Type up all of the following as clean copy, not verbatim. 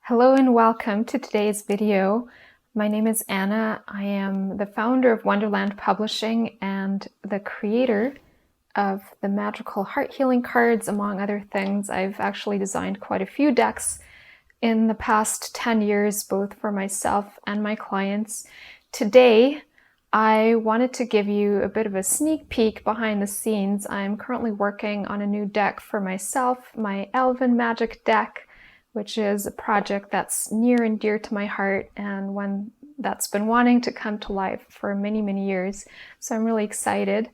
Hello and welcome to today's video. My name is Anna. I am the founder of Wonderland Publishing and the creator of the magical heart healing cards, among other things. I've actually designed quite a few decks in the past 10 years, both for myself and my clients. Today, I wanted to give you a bit of a sneak peek behind the scenes. I'm currently working on a new deck for myself, my Elven Magic deck, which is a project that's near and dear to my heart and one that's been wanting to come to life for many, many years. So I'm really excited.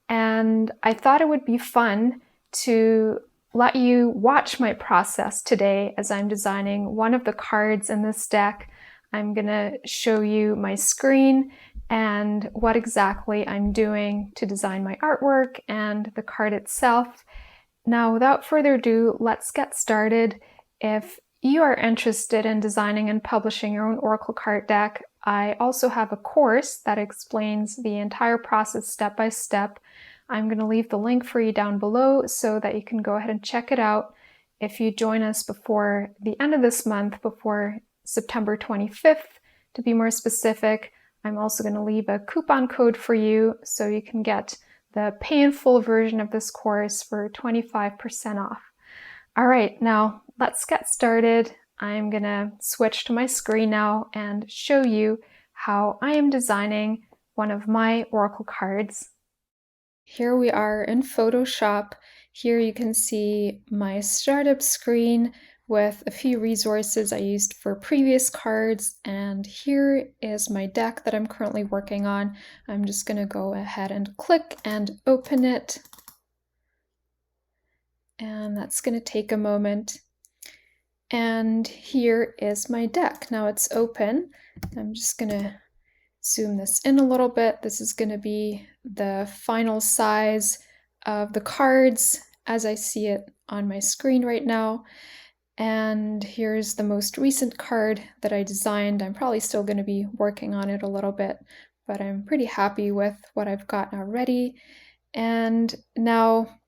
And I thought it would be fun to let you watch my process today as I'm designing one of the cards in this deck. I'm going to show you my screen and what exactly I'm doing to design my artwork and the card itself. Now, without further ado, let's get started. If you are interested in designing and publishing your own Oracle card deck, I also have a course that explains the entire process step by step. I'm going to leave the link for you down below so that you can go ahead and check it out. If you join us before the end of this month, before September 25th, to be more specific, I'm also going to leave a coupon code for you so you can get the pay in full version of this course for 25% off. All right, now let's get started. I'm gonna switch to my screen now and show you how I am designing one of my Oracle cards. Here we are in Photoshop. Here you can see my startup screen with a few resources I used for previous cards, and here is my deck that I'm currently working on. I'm just gonna go ahead and click and open it. And that's going to take a moment. And here is my deck. Now it's open. I'm just going to zoom this in a little bit. This is going to be the final size of the cards as I see it on my screen right now. And here's the most recent card that I designed. I'm probably still going to be working on it a little bit, but I'm pretty happy with what I've got already. And now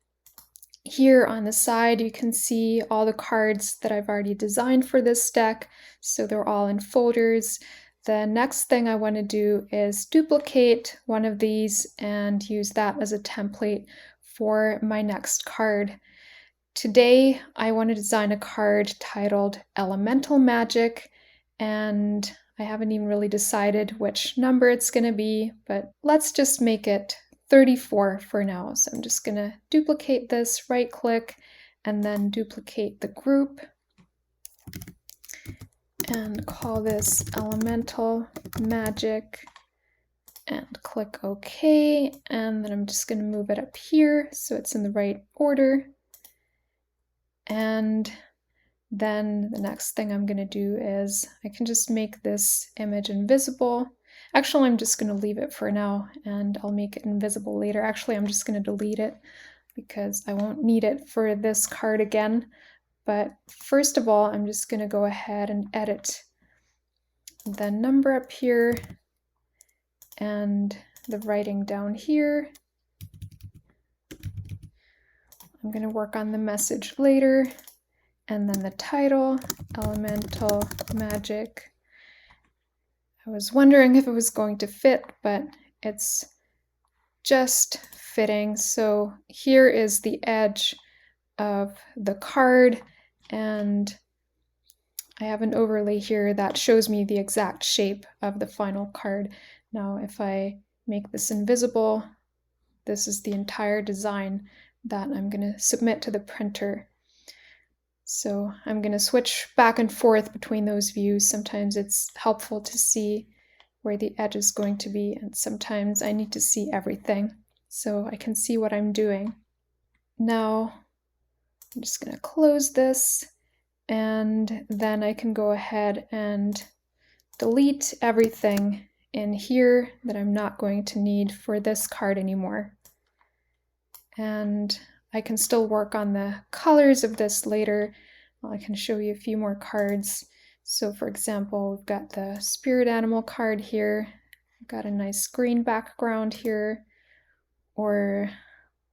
here on the side, you can see all the cards that I've already designed for this deck, so they're all in folders. The next thing I want to do is duplicate one of these and use that as a template for my next card. Today, I want to design a card titled Elemental Magic, and I haven't even really decided which number it's going to be, but let's just make it 34 for now. So I'm just going to duplicate this, right click, and then duplicate the group and call this Elemental Magic and click OK. And then I'm just going to move it up here so it's in the right order. And then the next thing I'm going to do is I can just make this image invisible. Actually, I'm just going to leave it for now and I'll make it invisible later. Actually, I'm just going to delete it because I won't need it for this card again. But first of all, I'm just going to go ahead and edit the number up here and the writing down here. I'm going to work on the message later. And then the title, Elemental Magic. I was wondering if it was going to fit, but it's just fitting. So here is the edge of the card, and I have an overlay here that shows me the exact shape of the final card. Now, if I make this invisible, this is the entire design that I'm going to submit to the printer. So I'm going to switch back and forth between those views. Sometimes it's helpful to see where the edge is going to be, and sometimes I need to see everything so I can see what I'm doing. Now I'm just going to close this, and then I can go ahead and delete everything in here that I'm not going to need for this card anymore. And I can still work on the colors of this later. I can show you a few more cards. So for example, we've got the spirit animal card here. We've got a nice green background here. Or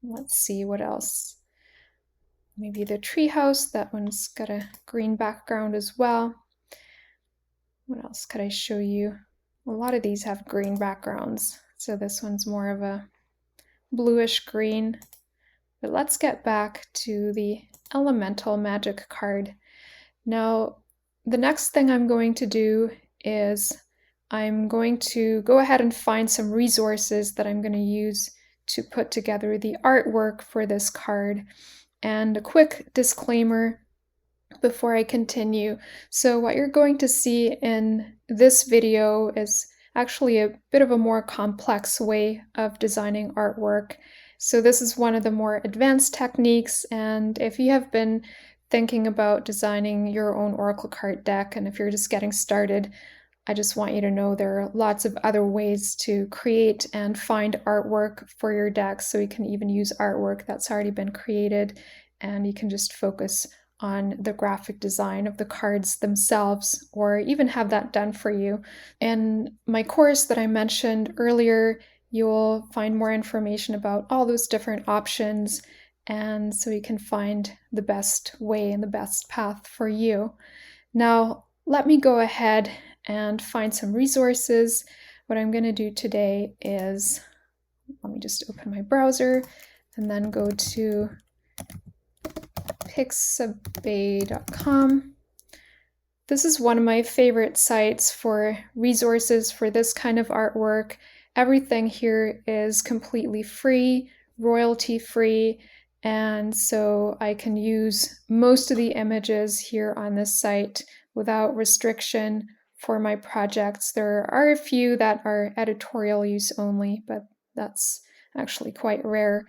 let's see what else. Maybe the treehouse, that one's got a green background as well. What else could I show you? A lot of these have green backgrounds, so this one's more of a bluish green. But let's get back to the Elemental Magic card. Now, the next thing I'm going to do is I'm going to go ahead and find some resources that I'm going to use to put together the artwork for this card. And a quick disclaimer before I continue. So what you're going to see in this video is actually a bit of a more complex way of designing artwork. So this is one of the more advanced techniques, and if you have been thinking about designing your own Oracle card deck, and if you're just getting started, I just want you to know there are lots of other ways to create and find artwork for your deck. So you can even use artwork that's already been created, and you can just focus on the graphic design of the cards themselves, or even have that done for you. In my course that I mentioned earlier, you'll find more information about all those different options, and so you can find the best way and the best path for you. Now, let me go ahead and find some resources. What I'm going to do today is, let me just open my browser and then go to pixabay.com. This is one of my favorite sites for resources for this kind of artwork. Everything here is completely free, royalty free, and so I can use most of the images here on this site without restriction for my projects. There are a few that are editorial use only, but that's actually quite rare.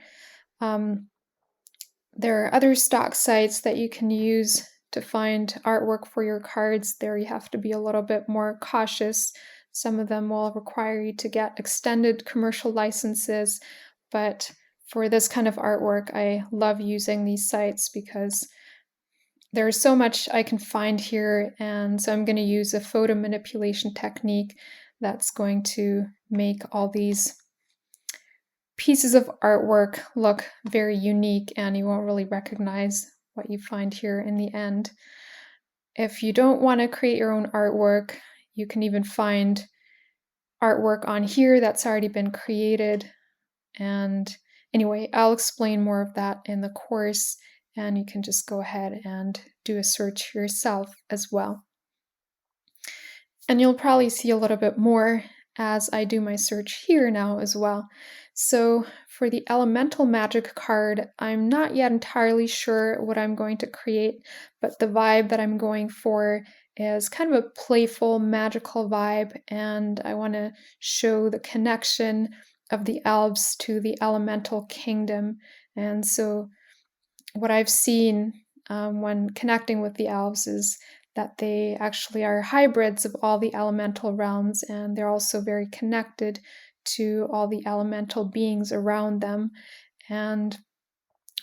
There are other stock sites that you can use to find artwork for your cards. There you have to be a little bit more cautious. Some of them will require you to get extended commercial licenses, but for this kind of artwork, I love using these sites because there's so much I can find here, and so I'm going to use a photo manipulation technique that's going to make all these pieces of artwork look very unique, and you won't really recognize what you find here in the end. If you don't want to create your own artwork, you can even find artwork on here that's already been created. And anyway, I'll explain more of that in the course, and you can just go ahead and do a search yourself as well. And you'll probably see a little bit more as I do my search here now as well. So for the Elemental Magic card, I'm not yet entirely sure what I'm going to create, but the vibe that I'm going for is kind of a playful, magical vibe, and I want to show the connection of the elves to the elemental kingdom. And so what I've seen when connecting with the elves is that they actually are hybrids of all the elemental realms, and they're also very connected to all the elemental beings around them. And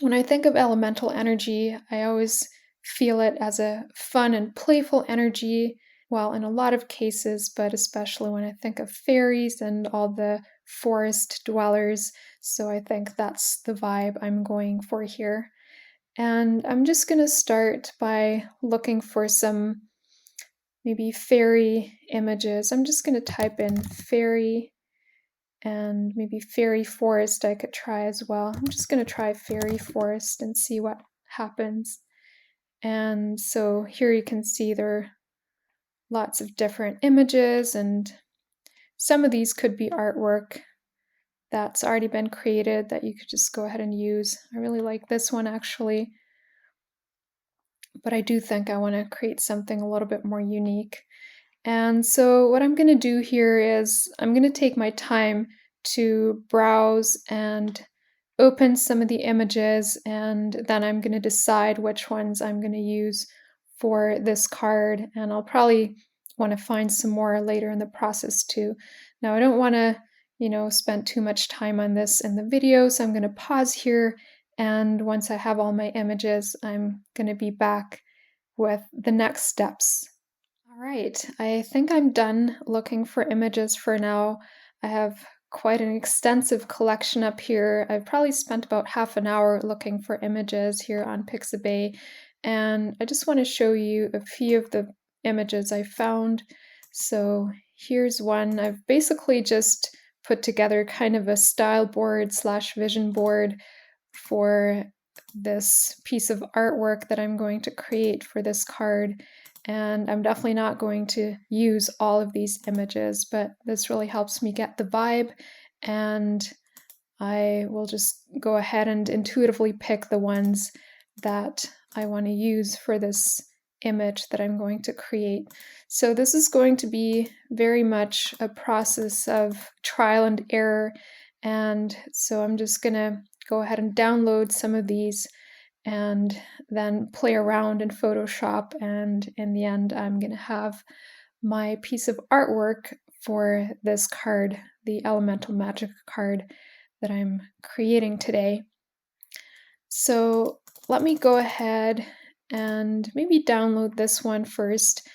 when I think of elemental energy, I always feel it as a fun and playful energy, well, in a lot of cases, but especially when I think of fairies and all the forest dwellers. So I think that's the vibe I'm going for here. And I'm just going to start by looking for some maybe fairy images. I'm just going to type in fairy, and maybe fairy forest I could try as well. I'm just going to try fairy forest and see what happens. And so here you can see there are lots of different images, and some of these could be artwork that's already been created that you could just go ahead and use. I really like this one actually, but I do think I want to create something a little bit more unique. And so what I'm going to do here is I'm going to take my time to browse and open some of the images, and then I'm going to decide which ones I'm going to use for this card, and I'll probably want to find some more later in the process too. Now I don't want to, spend too much time on this in the video, so I'm going to pause here, and once I have all my images, I'm going to be back with the next steps. All right, I think I'm done looking for images for now. I have quite an extensive collection up here. I've probably spent about half an hour looking for images here on Pixabay, and I just want to show you a few of the images I found. So here's one. I've basically just put together kind of a style board / vision board for this piece of artwork that I'm going to create for this card. And I'm definitely not going to use all of these images, but this really helps me get the vibe, and I will just go ahead and intuitively pick the ones that I want to use for this image that I'm going to create. So this is going to be very much a process of trial and error, and so I'm just going to go ahead and download some of these and then play around in Photoshop, and in the end I'm going to have my piece of artwork for this card, the Elemental Magic card that I'm creating today. So let me go ahead and maybe download this one first.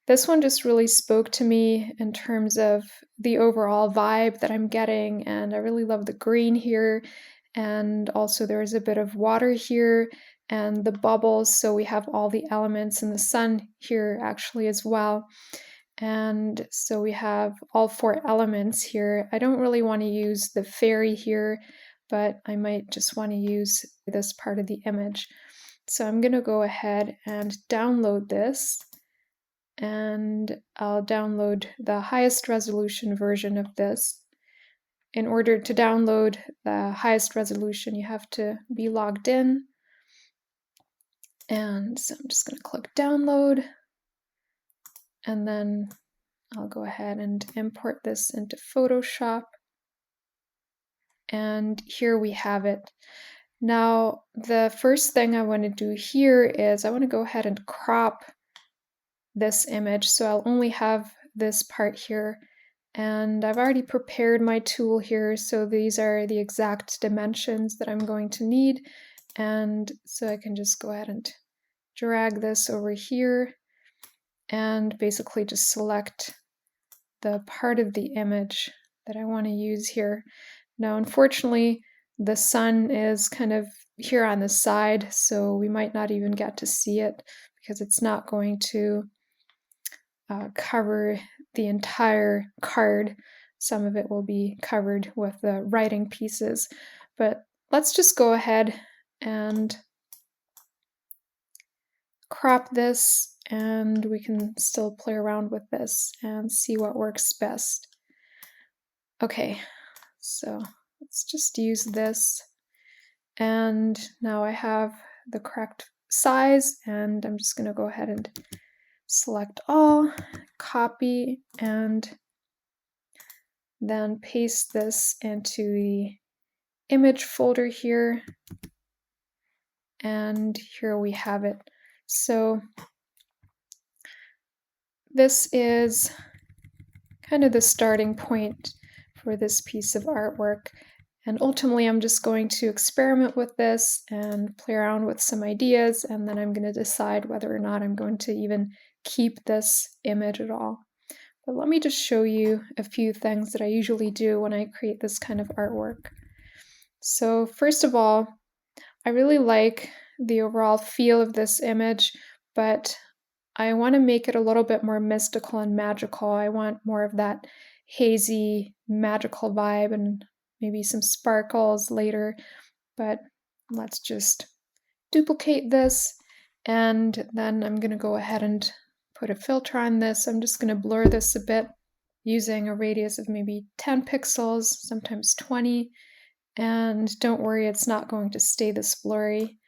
This one just really spoke to me in terms of the overall vibe that I'm getting, and I really love the green here, and also there's a bit of water here and the bubbles, so we have all the elements, and the sun here actually as well. And so we have all 4 elements here. I don't really want to use the fairy here, but I might just want to use this part of the image. So I'm going to go ahead and download this, and I'll download the highest resolution version of this. In order to download the highest resolution, you have to be logged in. And so I'm just going to click download, and then I'll go ahead and import this into Photoshop. And here we have it. Now, the first thing I want to do here is I want to go ahead and crop this image. So I'll only have this part here. And I've already prepared my tool here. So these are the exact dimensions that I'm going to need. And so I can just go ahead and drag this over here and basically just select the part of the image that I want to use here. Now, unfortunately, the sun is kind of here on the side, so we might not even get to see it because it's not going to cover the entire card. Some of it will be covered with the writing pieces, but let's just go ahead and crop this, and we can still play around with this and see what works best. Okay, so let's just use this, and now I have the correct size, and I'm just going to go ahead and select all, copy, and then paste this into the image folder here, and here we have it. So this is kind of the starting point for this piece of artwork, and ultimately I'm just going to experiment with this and play around with some ideas, and then I'm going to decide whether or not I'm going to even keep this image at all. But let me just show you a few things that I usually do when I create this kind of artwork. So first of all, I really like the overall feel of this image, but I want to make it a little bit more mystical and magical. I want more of that hazy, magical vibe and maybe some sparkles later. But let's just duplicate this, and then I'm going to go ahead and put a filter on this. I'm just going to blur this a bit using a radius of maybe 10 pixels, sometimes 20. And don't worry, it's not going to stay this blurry.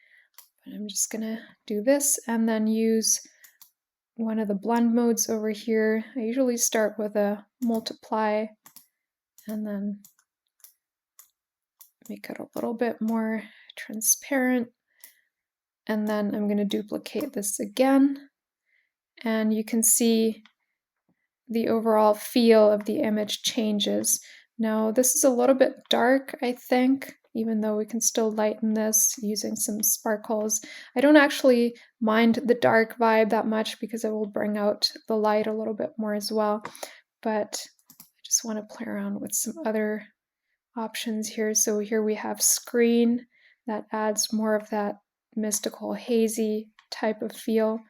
But I'm just going to do this and then use one of the blend modes over here. I usually start with a multiply and then make it a little bit more transparent. And then I'm going to duplicate this again. And you can see the overall feel of the image changes. Now, this is a little bit dark, I think, even though we can still lighten this using some sparkles. I don't actually mind the dark vibe that much because it will bring out the light a little bit more as well. But I just want to play around with some other options here. So here we have screen that adds more of that mystical, hazy type of feel.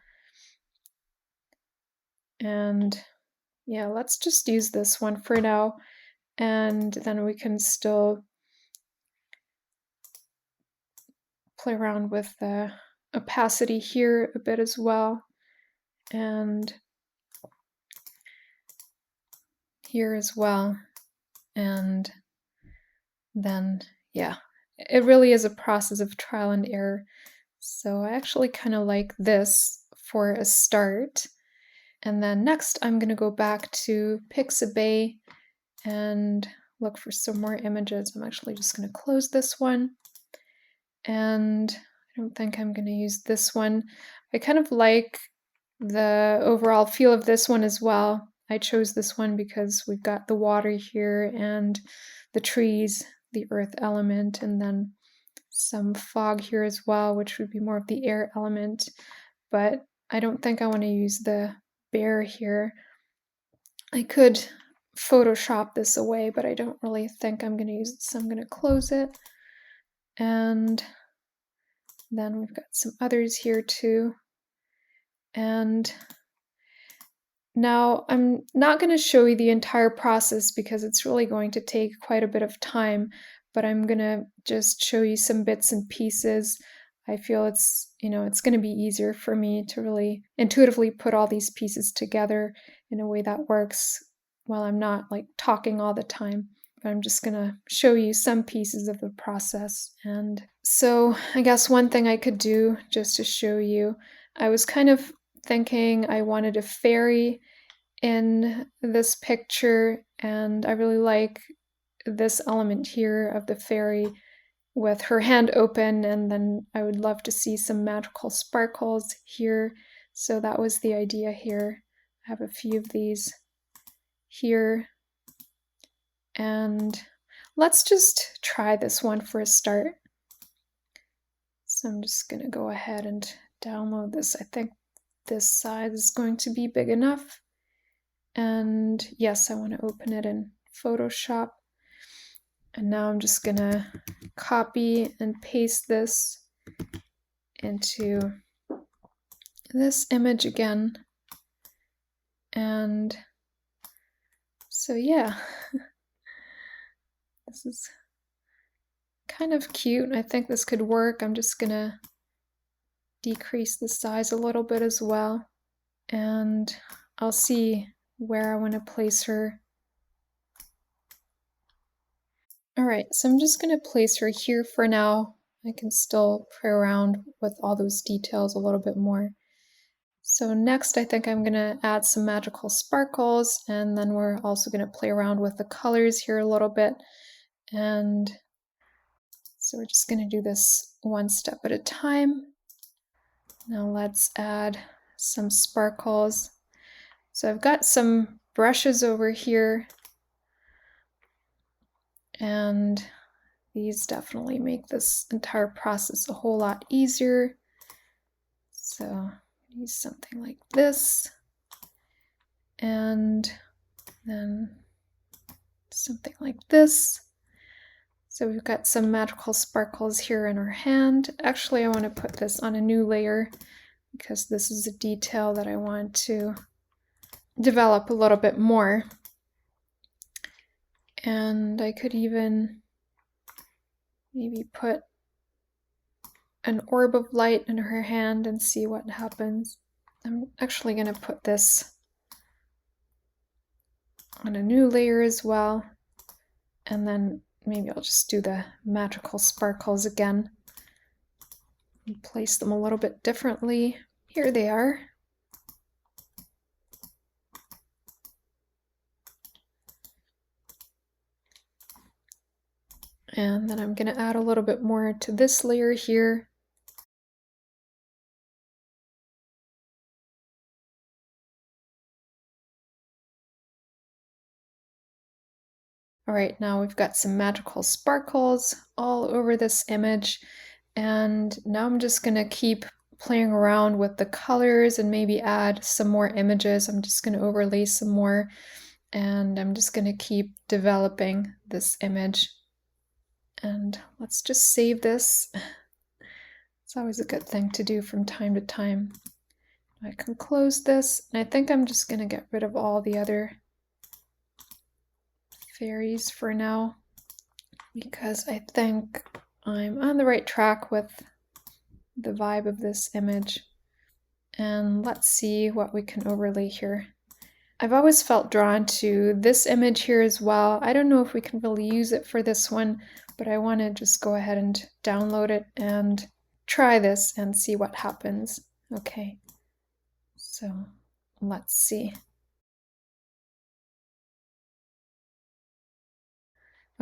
And Yeah, let's just use this one for now, and then we can still play around with the opacity here a bit as well, and here as well. And then, yeah, it really is a process of trial and error. So I actually kind of like this for a start. And then next I'm going to go back to Pixabay and look for some more images. I'm actually just going to close this one. And I don't think I'm going to use this one. I kind of like the overall feel of this one as well. I chose this one because we've got the water here and the trees, the earth element, and then some fog here as well, which would be more of the air element. But I don't think I want to use the bear here. I could Photoshop this away, but I don't really think I'm going to use it, so I'm going to close it. And then we've got some others here too. And now I'm not going to show you the entire process because it's really going to take quite a bit of time, but I'm going to just show you some bits and pieces. I feel it's going to be easier for me to really intuitively put all these pieces together in a way that works while I'm not like talking all the time. But I'm just going to show you some pieces of the process. And so I guess one thing I could do just to show you, I was kind of thinking I wanted a fairy in this picture, and I really like this element here of the fairy with her hand open, and then I would love to see some magical sparkles here. So that was the idea here. I have a few of these here, and let's just try this one for a start. So I'm just going to go ahead and download this. I think this size is going to be big enough. And yes, I want to open it in Photoshop. And now I'm just going to copy and paste this into this image again. And so yeah, this is kind of cute. I think this could work. I'm just going to decrease the size a little bit as well. And I'll see where I want to place her. Alright, so I'm just going to place her here for now. I can still play around with all those details a little bit more. So next I think I'm going to add some magical sparkles, and then we're also going to play around with the colors here a little bit. And so we're just going to do this one step at a time. Now let's add some sparkles. So I've got some brushes over here, and these definitely make this entire process a whole lot easier. So use something like this, and then something like this. So we've got some magical sparkles here in our hand. Actually, I want to put this on a new layer because this is a detail that I want to develop a little bit more. And I could even maybe put an orb of light in her hand and see what happens. I'm actually going to put this on a new layer as well, and then maybe I'll just do the magical sparkles again and place them a little bit differently. Here they are. And then I'm going to add a little bit more to this layer here. Alright, now we've got some magical sparkles all over this image, and now I'm just going to keep playing around with the colors and maybe add some more images. I'm just going to overlay some more, and I'm just going to keep developing this image. And let's just save this. It's always a good thing to do from time to time. I can close this, and I think I'm just going to get rid of all the other fairies for now, because I think I'm on the right track with the vibe of this image. And let's see what we can overlay here. I've always felt drawn to this image here as well. I don't know if we can really use it for this one, but I want to just go ahead and download it and try this and see what happens. Okay, so let's see.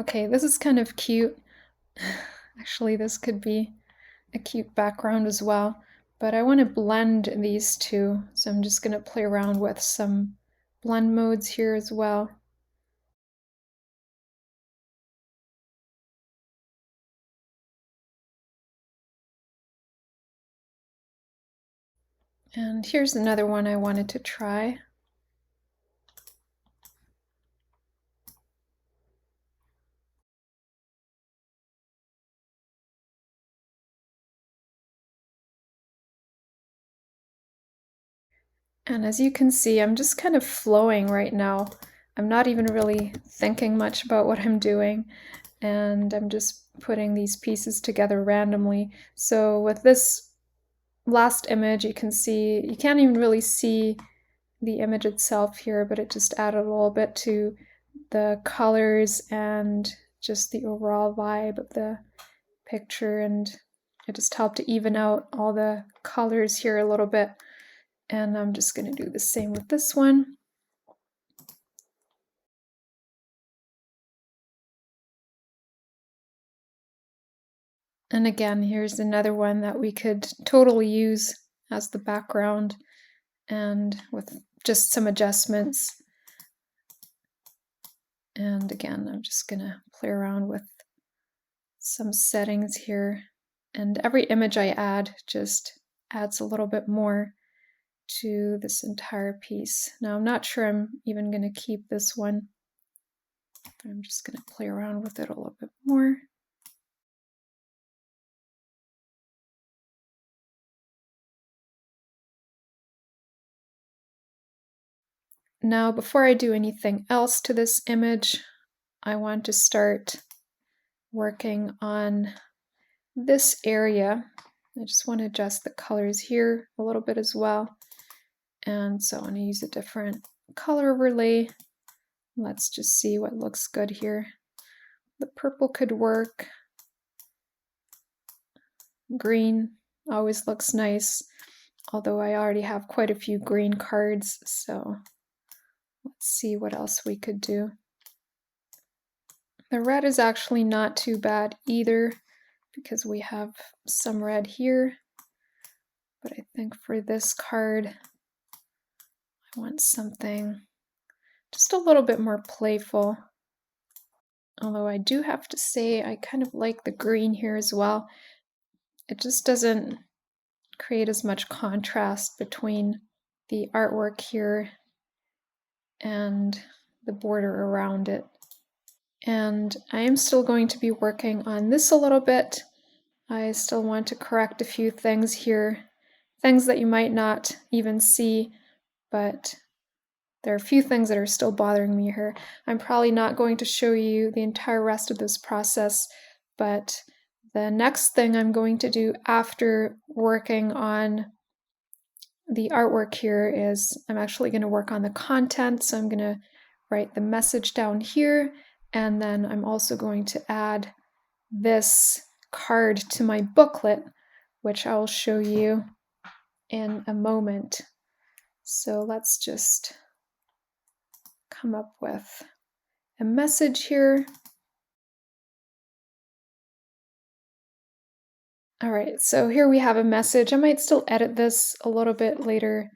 Okay, this is kind of cute. Actually, this could be a cute background as well, but I want to blend these two, so I'm just going to play around with some blend modes here as well. And here's another one I wanted to try. And as you can see, I'm just kind of flowing right now. I'm not even really thinking much about what I'm doing, and I'm just putting these pieces together randomly. So with this last image, you can see, you can't even really see the image itself here, but it just added a little bit to the colors and just the overall vibe of the picture, and it just helped to even out all the colors here a little bit. And I'm just going to do the same with this one. And again, here's another one that we could totally use as the background, and with just some adjustments. And again, I'm just going to play around with some settings here. And every image I add just adds a little bit more to this entire piece. Now, I'm not sure I'm even going to keep this one, but I'm just going to play around with it a little bit more. Now, before I do anything else to this image, I want to start working on this area. I just want to adjust the colors here a little bit as well. And so I'm going to use a different color overlay. Let's just see what looks good here. The purple could work. Green always looks nice, although I already have quite a few green cards, so let's see what else we could do. The red is actually not too bad either, because we have some red here, but I think for this card, I want something just a little bit more playful. Although I do have to say, I kind of like the green here as well. It just doesn't create as much contrast between the artwork here and the border around it. And I am still going to be working on this a little bit. I still want to correct a few things here, things that you might not even see, but there are a few things that are still bothering me here. I'm probably not going to show you the entire rest of this process, but the next thing I'm going to do after working on the artwork here is I'm actually going to work on the content. So I'm going to write the message down here, and then I'm also going to add this card to my booklet, which I'll show you in a moment. So let's just come up with a message here. All right, so here we have a message. I might still edit this a little bit later.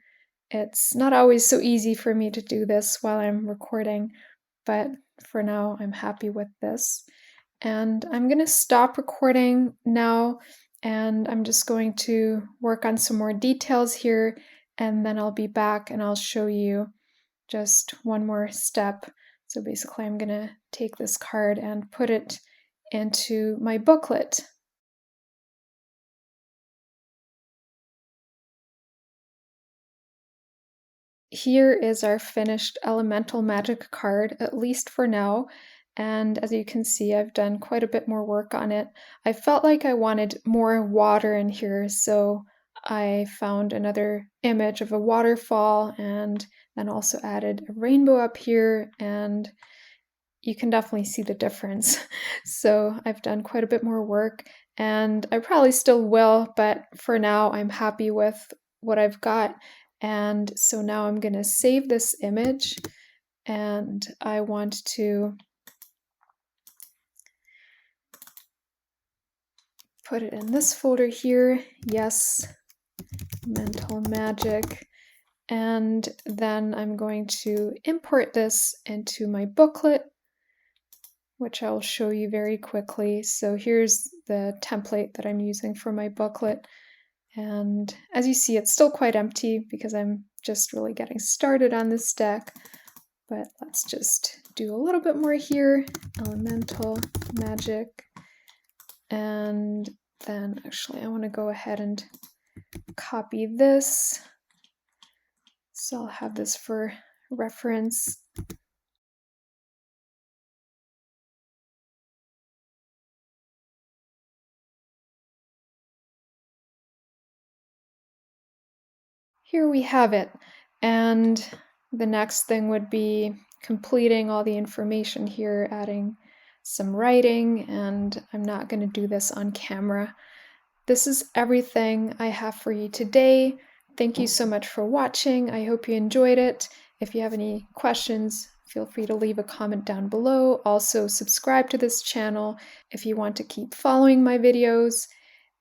It's not always so easy for me to do this while I'm recording, but for now I'm happy with this. And I'm going to stop recording now, and I'm just going to work on some more details here, and then I'll be back and I'll show you just one more step. So basically I'm going to take this card and put it into my booklet. here is our finished Elemental Magic card, at least for now. And as you can see, I've done quite a bit more work on it. I felt like I wanted more water in here, so I found another image of a waterfall and then also added a rainbow up here, and you can definitely see the difference. So I've done quite a bit more work, and I probably still will, but for now I'm happy with what I've got. And so now I'm going to save this image, and I want to put it in this folder here. Yes, Mental Magic. And then I'm going to import this into my booklet, which I'll show you very quickly. So here's the template that I'm using for my booklet. And as you see, it's still quite empty because I'm just really getting started on this deck. But let's just do a little bit more here. Elemental Magic. And then actually I want to go ahead and copy this. So I'll have this for reference. Here we have it. And the next thing would be completing all the information here, adding some writing, and I'm not going to do this on camera. This is everything I have for you today. Thank you so much for watching. I hope you enjoyed it. If you have any questions, feel free to leave a comment down below. Also, subscribe to this channel if you want to keep following my videos.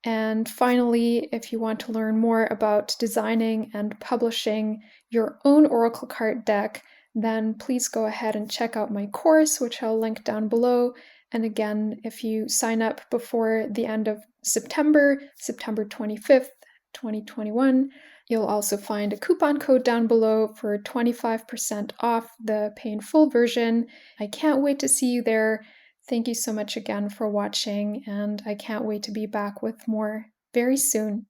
And finally, if you want to learn more about designing and publishing your own Oracle card deck, then please go ahead and check out my course, which I'll link down below. And again, if you sign up before the end of September 25th, 2021, you'll also find a coupon code down below for 25% off the pay in full version. I can't wait to see you there. Thank you so much again for watching, and I can't wait to be back with more very soon.